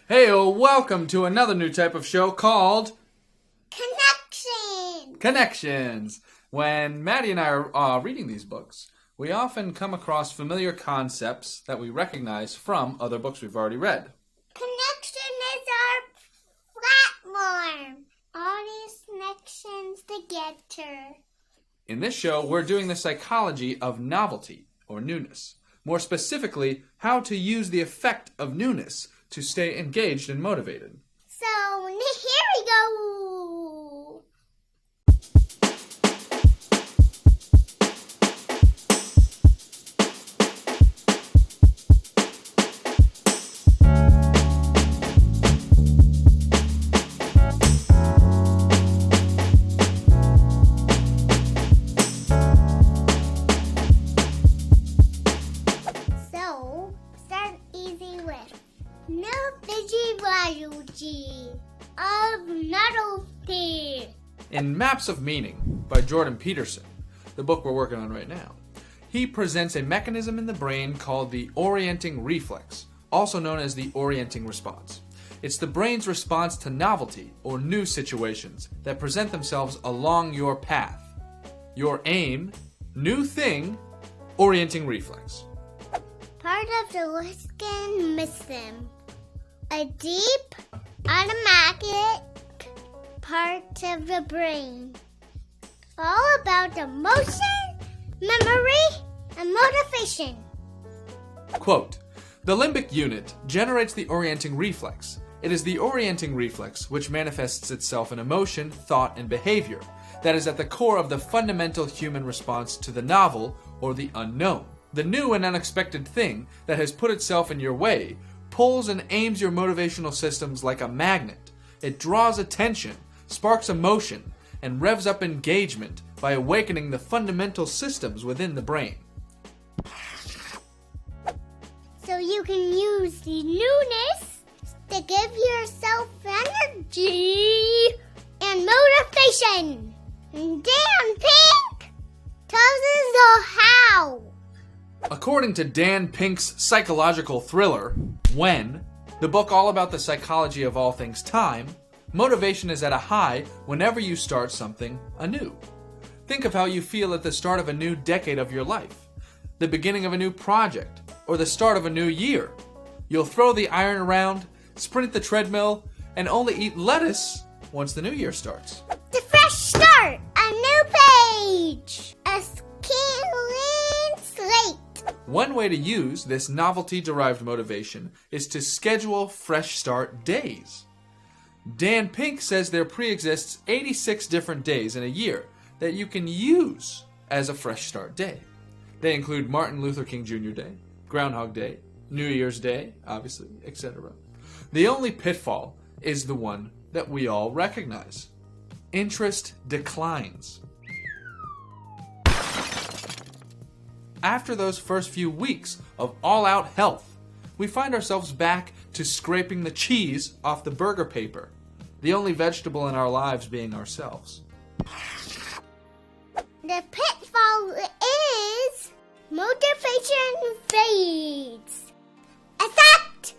Hey, welcome to another new type of show called Connections. When Maddi and I are reading these books, we often come across familiar concepts that we recognize from other books we've already read. Connection is our platform. All these connections together. In this show, we're doing the psychology of novelty, or newness. More specifically, how to use the effect of newness to stay engaged and motivated. So, here we go. Of Novelty. In Maps of Meaning by Peterson, the book we're working on right now, he presents a mechanism in the brain called the orienting reflex, also known as the orienting response. It's the brain's response to novelty or new situations that present themselves along your path. Your aim, new thing, orienting reflex. Part of the Wisconsin system. A deep, automatic part of the brain. All about emotion, memory, and motivation. Quote, the limbic unit generates the orienting reflex. It is the orienting reflex which manifests itself in emotion, thought, and behavior that is at the core of the fundamental human response to the novel or the unknown. The new and unexpected thing that has put itself in your way pulls and aims your motivational systems like a magnet. It draws attention, sparks emotion, and revs up engagement by awakening the fundamental systems within the brain. So you can use the newness to give yourself energy and motivation. And Dan Pink tells us the how. According to Dan Pink's psychological thriller, When, the book all about the psychology of all things time, motivation is at a high whenever you start something anew. Think of how you feel at the start of a new decade of your life, the beginning of a new project, or the start of a new year. You'll throw the iron around, sprint the treadmill, and only eat lettuce once the new year starts. The fresh start, a new page, a clean slate. One way to use this novelty-derived motivation is to schedule fresh start days. Dan Pink says there pre-exists 86 different days in a year that you can use as a fresh start day. They include Martin Luther King Jr. Day, Groundhog Day, New Year's Day, obviously, etc. The only pitfall is the one that we all recognize. Interest declines. After those first few weeks of all-out health, we find ourselves back to scraping the cheese off the burger paper, the only vegetable in our lives being ourselves. The pitfall is motivation fades. Effect!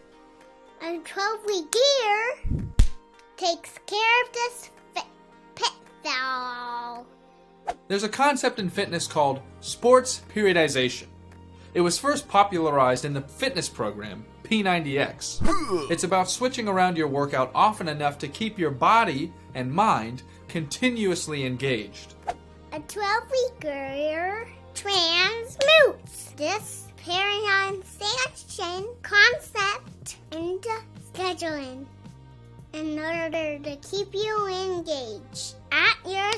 A 12-week year takes care of this pitfall. There's a concept in fitness called sports periodization. It was first popularized in the fitness program, P90X. It's about switching around your workout often enough to keep your body and mind continuously engaged. A 12-week year transmutes this periodization concept into scheduling in order to keep you engaged at your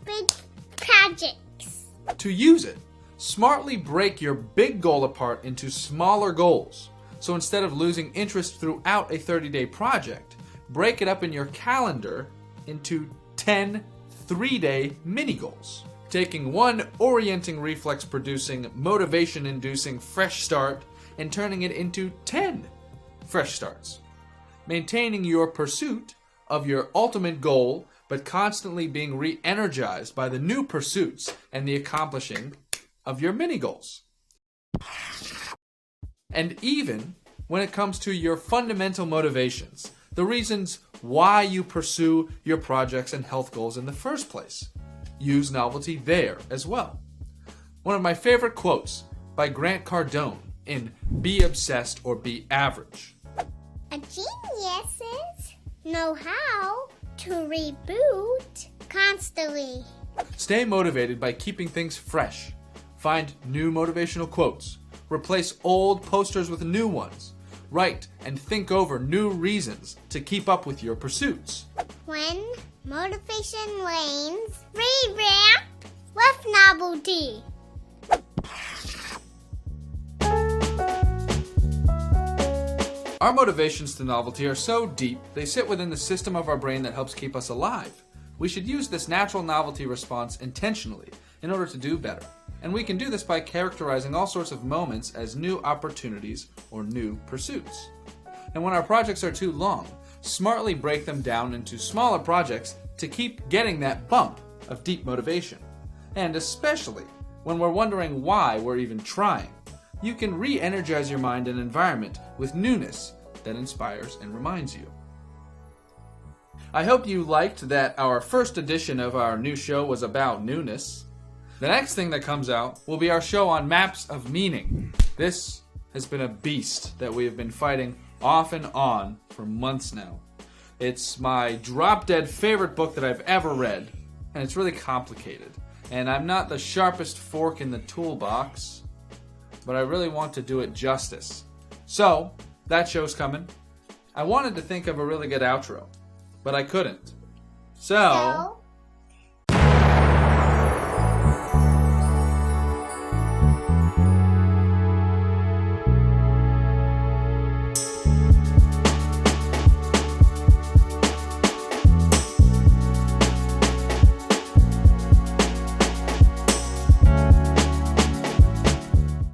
big projects. To use it, smartly break your big goal apart into smaller goals. So instead of losing interest throughout a 30-day project, break it up in your calendar into 10 3-day mini goals. Taking one orienting reflex producing, motivation inducing fresh start and turning it into 10 fresh starts. Maintaining your pursuit of your ultimate goal, but constantly being re-energized by the new pursuits and the accomplishing of your mini goals. And even when it comes to your fundamental motivations, the reasons why you pursue your projects and health goals in the first place. Use novelty there as well. One of my favorite quotes by Grant Cardone in Be Obsessed or Be Average. Geniuses know how to reboot constantly. Stay motivated by keeping things fresh. Find new motivational quotes. Replace old posters with new ones. Write and think over new reasons to keep up with your pursuits. When motivation wanes, revamp with novelty. Our motivations to novelty are so deep, they sit within the system of our brain that helps keep us alive. We should use this natural novelty response intentionally in order to do better. And we can do this by characterizing all sorts of moments as new opportunities or new pursuits. And when our projects are too long, smartly break them down into smaller projects to keep getting that bump of deep motivation. And especially when we're wondering why we're even trying, you can re-energize your mind and environment with newness that inspires and reminds you. I hope you liked that our first edition of our new show was about newness. The next thing that comes out will be our show on maps of meaning. This has been a beast that we have been fighting off and on for months now. It's my drop-dead favorite book that I've ever read, and it's really complicated. And I'm not the sharpest fork in the toolbox, but I really want to do it justice. So, that show's coming. I wanted to think of a really good outro, but I couldn't. So